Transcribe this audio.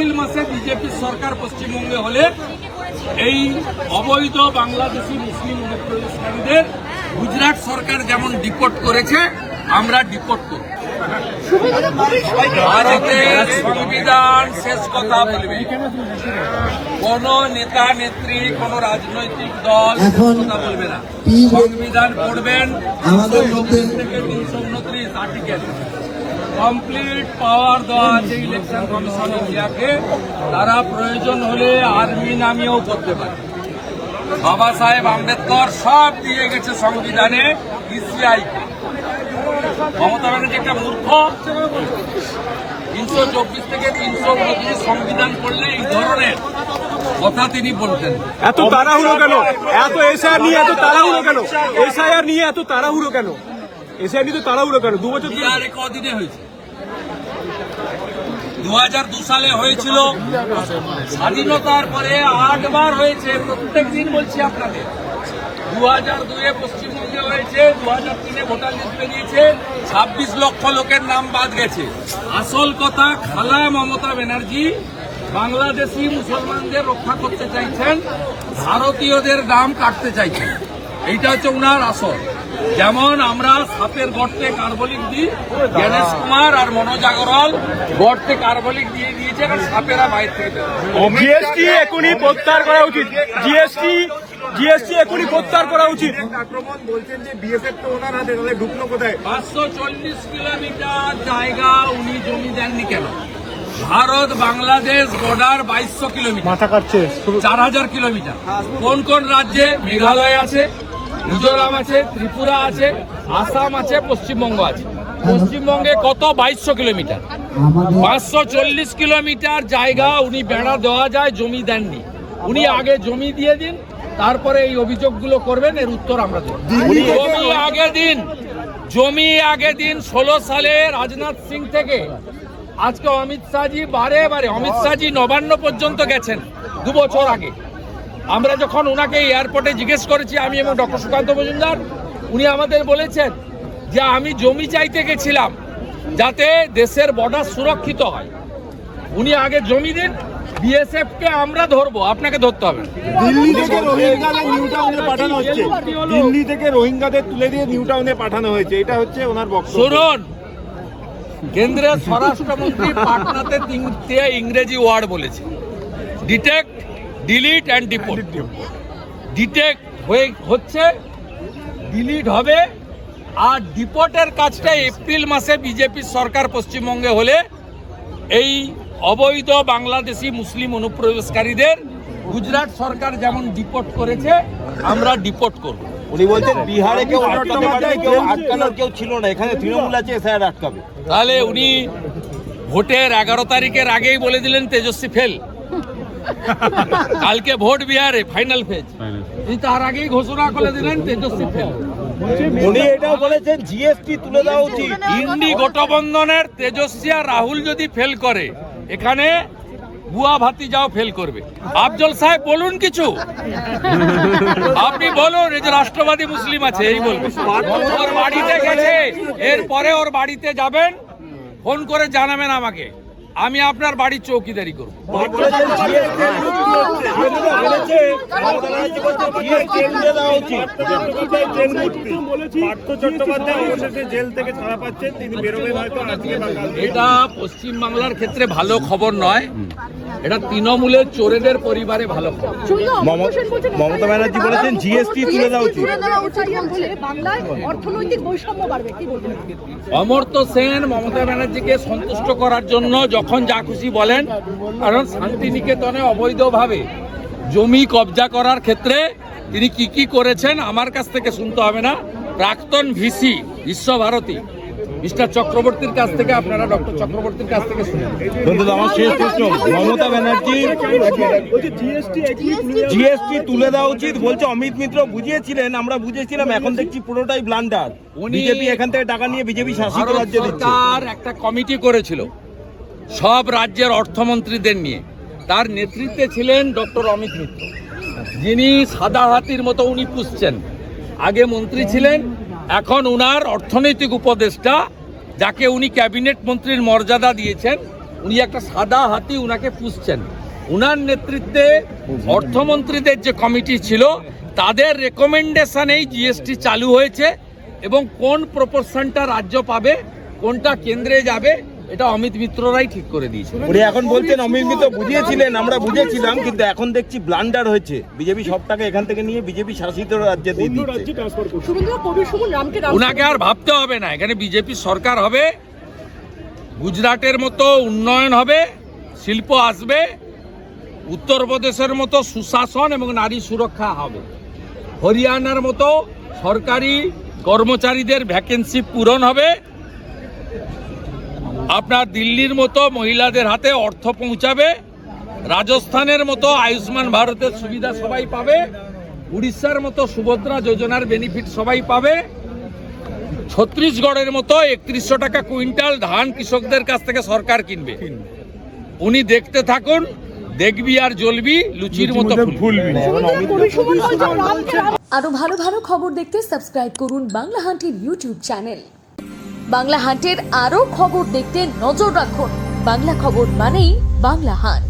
April মাসে বিজেপির সরকার পশ্চিমবঙ্গে হলে এই অবৈধ বাংলাদেশি মুসলিম অনুপ্রবেশকারীদের গুজরাট সরকার যেমন ডিপোর্ট করেছে আমরা ডিপোর্ট করব। ভারতের সংবিধান শেষ কথা বলবে, কোন নেতা নেত্রী কোন রাজনৈতিক দল কথা বলবে না। সংবিধান পড়বেন 329 থেকে 329 আর্টিকেল। কমপ্লিট পাওয়ার দেওয়া আছে ইলেকশন কমিশন ইন্ডিয়াকে, তারা প্রয়োজন হলে আর্মি নামিয়েও করতে পারে। বাবা সাহেব আম্বেদকর সব দিয়ে গেছে সংবিধানে ইসিআই কে। মমতা ব্যানার্জি একটা মূর্খ, 324 থেকে 329 সংবিধান পড়লে এই ধরনের কথা তিনি বলতেন। এত তাড়াহুড়ো কেন? এত এসআইআর নিয়ে এত তাড়াহুড়ো কেন? এসআইআর নিয়ে এত তাড়াহুড়ো কেন? এসআইআর নিয়ে তো তাড়াহুড়ো কেন? 2 বছর আর কদিনে হয়েছে? 2002 সালে হয়েছিল, স্বাধীনতার পরে 8 বার হয়েছে। প্রত্যেক দিন বলছি আপনাদের, 2002-এ পশ্চিমবঙ্গে হয়েছে, 2003-এ ভোটার লিস্ট বেরিয়েছে, 26 লক্ষ লোকের নাম বাদ গেছে। আসল কথা, খালা মমতা ব্যানার্জি বাংলাদেশি মুসলমানদের রক্ষা করতে চাইছেন, ভারতীয়দের দাম কাটতে চাইছেন। এইটা হচ্ছে উনার আসল। যেমন আমরা সাপের গর্তে কার্বলিক দিই, গণেশ কুমার আর মনোজ আগরওয়াল গর্তে কার্বলিক দিয়ে দিয়েছে, আর সাপেরা বাইরে থেকে। জিএসটি এখনই প্রত্যাহার করা উচিত। জিএসটি এখনই প্রত্যাহার করা উচিত। আক্রমণ বলছেন যে বিএসএফ তো ওনার হাতে, তাহলে ঢুকলো কোথায়? 540 কিলোমিটার জায়গা উনি জমি দেননি কেন? ভারত বাংলাদেশ বর্ডার 2200 কিলোমিটার, মাথা কাটছে 4000 কিলোমিটার। কোন কোন রাজ্যে? মেঘালয় আছে, মিজোরাম আছে, ত্রিপুরা আছে, আসাম আছে, পশ্চিমবঙ্গ আছে। পশ্চিমবঙ্গে কত? 2200 কিলোমিটার। 540 কিলোমিটার জায়গা উনি বেড়া দেওয়া যায়, জমি দেননি। উনি আগে জমি দিয়ে দিন, তারপরে এই অভিযোগগুলো করবেন, এর উত্তর আমরা দেব। জমি আগে দিন 16 সালে রাজনাথ সিং থেকে আজকে অমিত শাহজি বারে অমিত শাহজি নবান্ন পর্যন্ত গেছেন 2 বছর আগে। আমরা যখন ওনাকে এয়ারপোর্টে জিজ্ঞেস করেছি, আমি এবং ডক্টর সুকান্ত মজুমদার, উনি আমাদের বলেছেন যে আমি জমি চাইতে গেছিলাম যাতে দেশের বর্ডার সুরক্ষিত হয়। উনি আগে জমি দিন, বিএসএফ কে আমরা ধরবো, আপনাকে ধরতে হবে। দিল্লি থেকে রোহিঙ্গাদের নিউ টাউনে পাঠানো হচ্ছে, দিল্লি থেকে রোহিঙ্গাদের তুলে দিয়ে নিউ টাউনে পাঠানো হয়েছে, এটা হচ্ছে ওনার বক্তব্য। শুনুন, কেন্দ্রের স্বরাষ্ট্রমন্ত্রী পাটনাতে 3টে ইংরেজি ওয়ার্ড বলেছে, detect, delete and deport. Detect হচ্ছে, ডিলিট হবে, আর ডিপোর্টের কাজটা এপ্রিল মাসে বিজেপির সরকার পশ্চিমবঙ্গে হলে এই অবৈধ বাংলাদেশি মুসলিম অনুপ্রবেশকারীদের গুজরাট সরকার যেমন ডিপোর্ট করেছে আমরা ডিপোর্ট করব। উনি বলছেন বিহারে কেউ আটকাতে পারে, কেউ আটকানোর কেউ ছিল না, এখানে তৃণমূল আছে, এসআইআর আটকাবে। তাহলে উনি ভোটের 11 তারিখের আগেই বলে দিলেন তেজস্বী ফেল। কালকে ভোট বিহারে ফাইনাল ফেজ, তার আগেই ঘোষণা করে দিলেন তেজস্বী ফেল। উনি এটাও বলেছেন জিএসটি তুলে দেওয়া উচিত। ইন্ডি গঠবন্ধনের তেজস্বী আর রাহুল যদি ফেল করে, এখানে বুয়া ভাতিজাও ফেল করবে। আফজল সাহেব বলুন কিছু, আপনি বলুন। এই যে রাষ্ট্রবাদী মুসলিম আছে, এই বলবেন। ওর বাড়িতে গেছে, এরপরে ওর বাড়িতে যাবেন, ফোন করে জানাবেন আমাকে, আমি আপনার বাড়ির চৌকিদারি করব। এটা পশ্চিমবাংলার ক্ষেত্রে ভালো খবর নয়, এটা তৃণমূলের চোরেদের পরিবারে ভালো খবর। মমতা ব্যানার্জি বলেছেন জিএসটি তুলে দেওয়া উচিত। অমর্ত্য সেন মমতা ব্যানার্জিকে সন্তুষ্ট করার জন্য যখন যা খুশি বলেন, কারণ শান্তিনিকেতনে অবৈধভাবে জমি কবজা করার ক্ষেত্রে তিনি কি করেছেন আমার কাছ থেকে শুনতে হবে না। প্রাক্তন ভিসি বিশ্বভারতী মিস্টার চক্রবর্তীর কাছ থেকে, আপনারা ডক্টর চক্রবর্তীর কাছ থেকে শুনেন। আমার শেষ প্রশ্ন, মমতা ব্যানার্জি জিএসটি তুলে দেওয়া উচিত বলছে, অমিত মিত্র বুঝিয়েছিলেন, আমরা বুঝেছিলাম, এখন দেখছি পুরোটাই ব্লান্ডার। বিজেপি এখান থেকে টাকা নিয়ে বিজেপি শাসিত রাজ্যে দিচ্ছে। সরকার একটা কমিটি করেছিল সব রাজ্যের অর্থমন্ত্রীদের নিয়ে, তার নেতৃত্বে ছিলেন ডক্টর অমিত মিত্র, যিনি সাদা হাতির মতো উনি পুষছেন। আগে মন্ত্রী ছিলেন, এখন উনার অর্থনৈতিক উপদেষ্টা, যাকে উনি ক্যাবিনেট মন্ত্রীর মর্যাদা দিয়েছেন, উনি একটা সাদা হাতি উনাকে পুষছেন। উনার নেতৃত্বে অর্থমন্ত্রীদের যে কমিটি ছিল তাদের রেকমেন্ডেশনেই জিএসটি চালু হয়েছে এবং কোন প্রপোর্শনটা রাজ্য পাবে কোনটা কেন্দ্রে যাবে এটা অমিত মিত্ররাই ঠিক করে দিয়েছে। উনি এখন বলছেন অমিত মিত্র বুঝিয়েছিলেন, আমরা বুঝেছিলাম, কিন্তু এখন দেখছি ব্লান্ডার হয়েছে, বিজেপি সব টাকা এখান থেকে নিয়ে বিজেপি শাসিত রাজ্যে দিয়ে দিচ্ছে। উনাকে আর ভাবতে হবে না, এখানে বিজেপি সরকার হবে, গুজরাটের মতো উন্নয়ন হবে, শিল্প আসবে, উত্তরপ্রদেশের মতো সুশাসন এবং নারী সুরক্ষা হবে, হরিয়ানার মতো সরকারি কর্মচারীদের ভ্যাকেন্সি পূরণ হবে, আপনার দিল্লির মতো মহিলাদের হাতে অর্থ পৌঁছাবে, রাজস্থানের মতো আয়ুষ্মান ভারতের সুবিধা সবাই পাবে, উড়িষ্যার মতো সুভদ্রা যোজনার বেনিফিট সবাই পাবে, ছত্তিশগড়ের মতো 3100 টাকা কুইন্টাল ধান কৃষকদের কাছ থেকে সরকার কিনবে। উনি দেখতে থাকুন, দেখবি আর জ্বলবি, লুচির মতো ফুলবি। আরো ভালো ভালো খবর দেখতে সাবস্ক্রাইব করুন বাংলা হান্টের ইউটিউব চ্যানেল। বাংলা হান্টের আরো খবর দেখতে নজর রাখুন। বাংলা খবর মানেই বাংলা হান্ট।